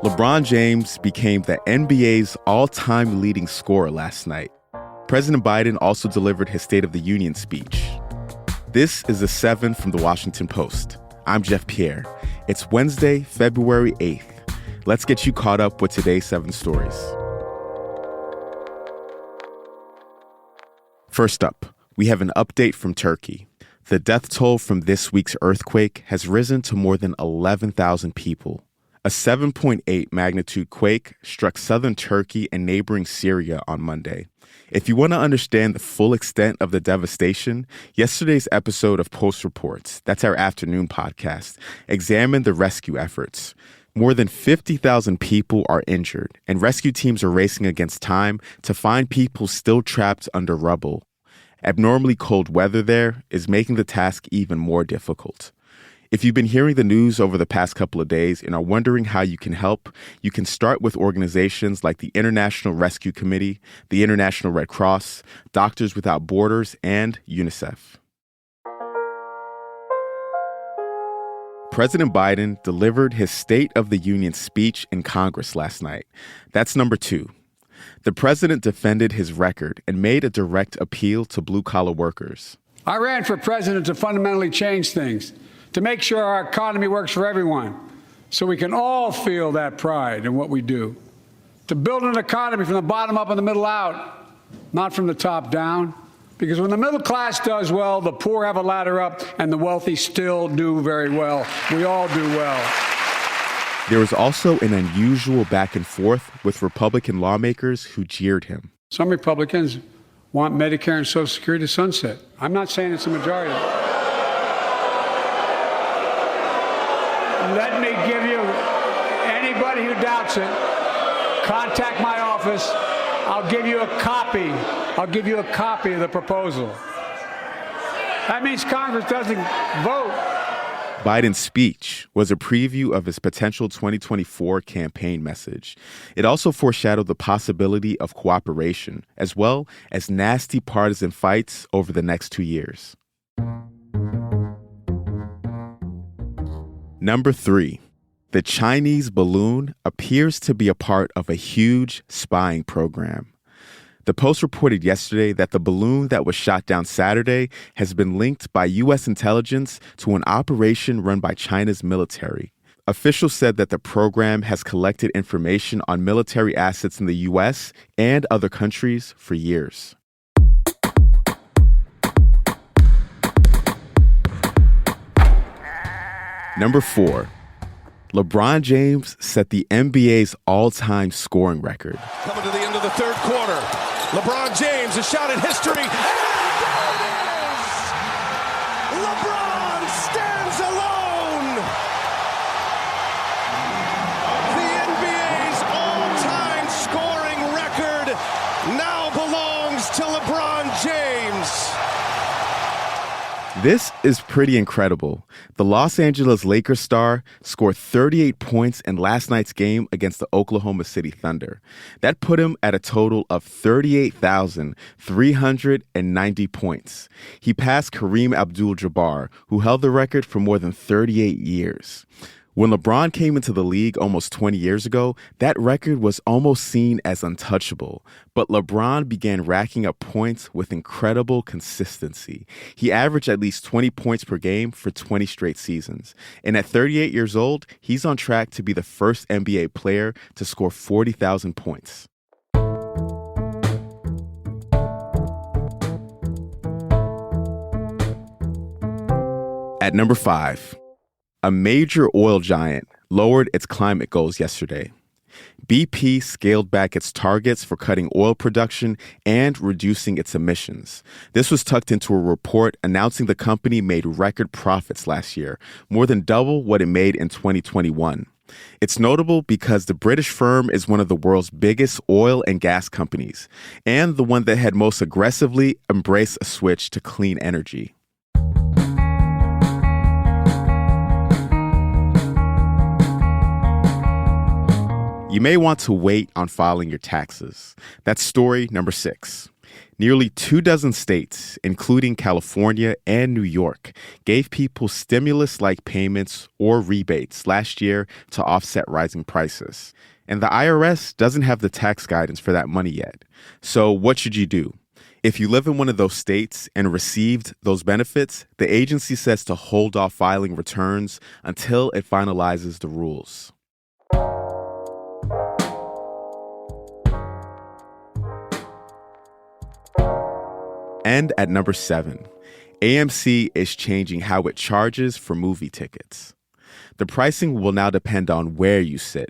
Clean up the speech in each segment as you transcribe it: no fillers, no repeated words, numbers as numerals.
LeBron James became the NBA's all-time leading scorer last night. President Biden also delivered his State of the Union speech. This is The 7 from The Washington Post. I'm Jeff Pierre. It's Wednesday, February 8th. Let's get you caught up with today's 7 stories. First up, we have an update from Turkey. The death toll from this week's earthquake has risen to more than 11,000 people. A 7.8 magnitude quake struck southern Turkey and neighboring Syria on Monday. If you want to understand the full extent of the devastation, yesterday's episode of Post Reports, that's our afternoon podcast, examined the rescue efforts. More than 50,000 people are injured, and rescue teams are racing against time to find people still trapped under rubble. Abnormally cold weather there is making the task even more difficult. If you've been hearing the news over the past couple of days and are wondering how you can help, you can start with organizations like the International Rescue Committee, the International Red Cross, Doctors Without Borders, and UNICEF. President Biden delivered his State of the Union speech in Congress last night. That's number 2. The president defended his record and made a direct appeal to blue-collar workers. I ran for president to fundamentally change things, to make sure our economy works for everyone, so we can all feel that pride in what we do. To build an economy from the bottom up and the middle out, not from the top down. Because when the middle class does well, the poor have a ladder up, and the wealthy still do very well. We all do well. There was also an unusual back and forth with Republican lawmakers who jeered him. Some Republicans want Medicare and Social Security to sunset. I'm not saying it's a majority. Let me give you, anybody who doubts it, contact my office. I'll give you a copy. I'll give you a copy of the proposal. That means Congress doesn't vote. Biden's speech was a preview of his potential 2024 campaign message. It also foreshadowed the possibility of cooperation, as well as nasty partisan fights over the next 2 years. Number 3, the Chinese balloon appears to be a part of a huge spying program. The Post reported yesterday that the balloon that was shot down Saturday has been linked by U.S. intelligence to an operation run by China's military. Officials said that the program has collected information on military assets in the U.S. and other countries for years. Number 4, LeBron James set the NBA's all-time scoring record. Coming to the end of the third quarter, LeBron James, a shot in history. And there it is! LeBron stands alone! The NBA's all-time scoring record now belongs to LeBron James. This is pretty incredible. The Los Angeles Lakers star scored 38 points in last night's game against the Oklahoma City Thunder. That put him at a total of 38,390 points. He passed Kareem Abdul-Jabbar, who held the record for more than 38 years. When LeBron came into the league almost 20 years ago, that record was almost seen as untouchable. But LeBron began racking up points with incredible consistency. He averaged at least 20 points per game for 20 straight seasons. And at 38 years old, he's on track to be the first NBA player to score 40,000 points. At number 5, a major oil giant lowered its climate goals yesterday. BP scaled back its targets for cutting oil production and reducing its emissions. This was tucked into a report announcing the company made record profits last year, more than double what it made in 2021. It's notable because the British firm is one of the world's biggest oil and gas companies, and the one that had most aggressively embraced a switch to clean energy. You may want to wait on filing your taxes. That's story number 6. Nearly 24 states, including California and New York, gave people stimulus-like payments or rebates last year to offset rising prices. And the IRS doesn't have the tax guidance for that money yet. So what should you do? If you live in one of those states and received those benefits, the agency says to hold off filing returns until it finalizes the rules. And at number 7, AMC is changing how it charges for movie tickets. The pricing will now depend on where you sit.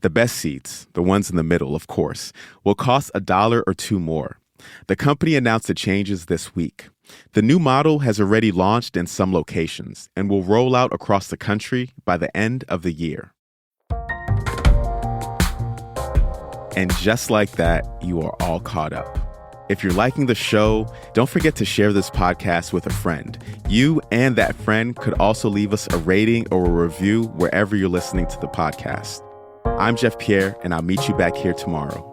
The best seats, the ones in the middle, of course, will cost $1 or $2 more. The company announced the changes this week. The new model has already launched in some locations and will roll out across the country by the end of the year. And just like that, you are all caught up. If you're liking the show, don't forget to share this podcast with a friend. You and that friend could also leave us a rating or a review wherever you're listening to the podcast. I'm Jeff Pierre, and I'll meet you back here tomorrow.